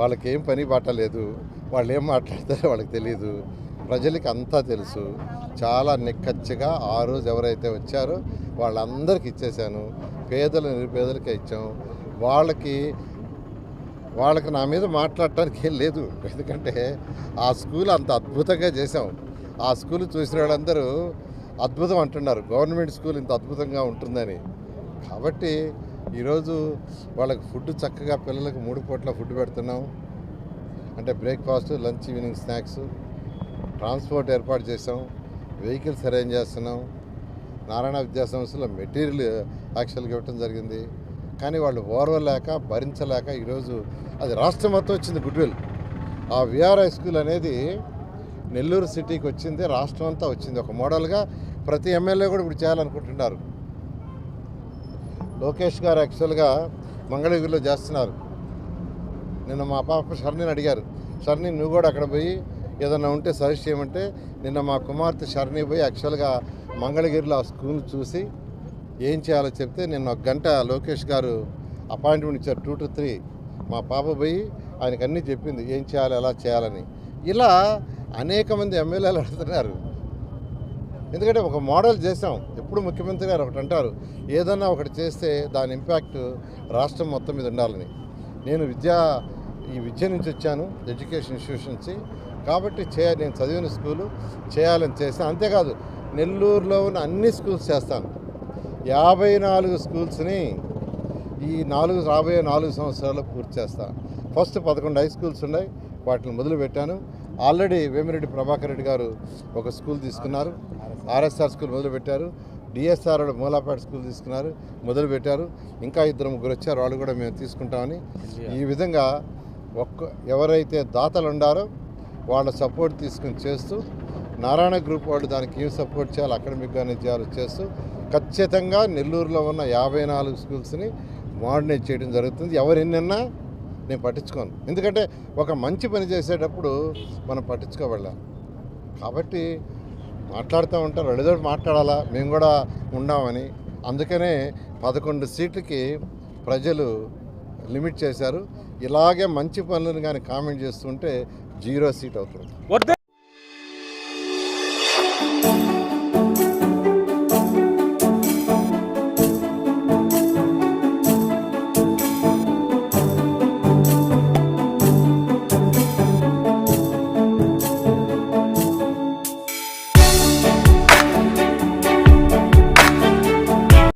వాళ్ళకేం పని పట్టలేదు, వాళ్ళు ఏం మాట్లాడతారో వాళ్ళకి తెలియదు. ప్రజలకి అంతా తెలుసు. చాలా నిక్కచ్చిగా ఆ రోజు ఎవరైతే వచ్చారో వాళ్ళందరికీ ఇచ్చేసాను. పేదలు నిరుపేదలకే ఇచ్చాం. వాళ్ళకి నా మీద మాట్లాడటానికి ఏం లేదు. ఎందుకంటే ఆ స్కూల్ అంత అద్భుతంగా చేసాం. ఆ స్కూల్ చూసిన వాళ్ళందరూ అద్భుతం అంటున్నారు, గవర్నమెంట్ స్కూల్ ఇంత అద్భుతంగా ఉంటుందని. కాబట్టి ఈరోజు వాళ్ళకి ఫుడ్ చక్కగా పిల్లలకు 3 పూట్ల ఫుడ్ పెడుతున్నాం. అంటే breakfast, lunch, evening snacks, transport ఏర్పాటు చేసాం, వెహికల్స్ అరేంజ్ చేస్తున్నాం. నారాయణ విద్యా సంస్థలో మెటీరియల్ యాక్చువల్గా ఇవ్వటం జరిగింది. కానీ వాళ్ళు ఓర్వలేక భరించలేక ఈరోజు అది రాష్ట్రం మొత్తం వచ్చింది గుడ్విల్. ఆ విఆర్ఐ స్కూల్ అనేది నెల్లూరు సిటీకి వచ్చింది, రాష్ట్రం అంతా వచ్చింది. ఒక మోడల్గా ప్రతి ఎమ్మెల్యే కూడా ఇప్పుడు చేయాలనుకుంటున్నారు. లోకేష్ గారు యాక్చువల్గా మంగళగిరిలో చేస్తున్నారు. నిన్న మా పాప షర్ణిని అడిగారు, షర్ణి నువ్వు కూడా అక్కడ పోయి ఏదన్నా ఉంటే సజెస్ట్ చేయమంటే నిన్న మా కుమార్తె షర్ణి పోయి యాక్చువల్గా మంగళగిరిలో ఆ స్కూల్ చూసి ఏం చేయాలో చెప్తే నిన్న 1 గంట లోకేష్ గారు అపాయింట్మెంట్ ఇచ్చారు 2 to 3. మా పాప పోయి ఆయనకు అన్నీ చెప్పింది ఏం చేయాలి, ఎలా చేయాలని. ఇలా అనేక మంది ఎమ్మెల్యేలు అడుగుతున్నారు. ఎందుకంటే ఒక మోడల్ చేసాం. ఎప్పుడు ముఖ్యమంత్రి గారు ఒకటి అంటారు, ఏదన్నా ఒకటి చేస్తే దాని ఇంపాక్ట్ రాష్ట్రం మొత్తం మీద ఉండాలని. నేను ఈ విద్య నుంచి వచ్చాను, ఎడ్యుకేషన్ ఇన్స్టిట్యూషన్ నుంచి. కాబట్టి నేను చదివిన స్కూలు చేయాలని చేస్తాను. అంతేకాదు నెల్లూరులో ఉన్న అన్ని స్కూల్స్ చేస్తాను. 54 స్కూల్స్ని రాబోయే 4 సంవత్సరాల్లో పూర్తి చేస్తాను. ఫస్ట్ 11 హై స్కూల్స్ ఉన్నాయి, వాటిని మొదలుపెట్టాను. ఆల్రెడీ వేమిరెడ్డి ప్రభాకర్ రెడ్డి గారు ఒక స్కూల్ తీసుకున్నారు, ఆర్ఎస్ఆర్ స్కూల్ మొదలుపెట్టారు. డిఎస్ఆర్ మూలాపేట స్కూల్ తీసుకున్నారు, మొదలుపెట్టారు. ఇంకా 2-3 వచ్చారు, వాళ్ళు కూడా మేము తీసుకుంటామని. ఈ విధంగా ఎవరైతే దాతలు ఉండారో వాళ్ళ సపోర్ట్ తీసుకుని చేస్తూ, నారాయణ గ్రూప్ వాళ్ళు దానికి ఏం సపోర్ట్ చేయాలి, అకాడమిక్గానే చేయాలో చేస్తూ ఖచ్చితంగా నెల్లూరులో ఉన్న 54 స్కూల్స్ని మోడర్నైజ్ చేయడం జరుగుతుంది. ఎవరు ఎన్నన్నా నేను పట్టించుకోను. ఎందుకంటే ఒక మంచి పని చేసేటప్పుడు మనం పట్టించుకోవాలి. కాబట్టి మాట్లాడుతూ ఉంటారు, ఏదో మాట్లాడాలా, మేము కూడా ఉన్నామని. అందుకనే 11 సీట్లకి ప్రజలు లిమిట్ చేశారు. ఇలాగే మంచి పనులను కానీ కామెంట్ చేస్తుంటే 0 సీట్ అవుతుంది.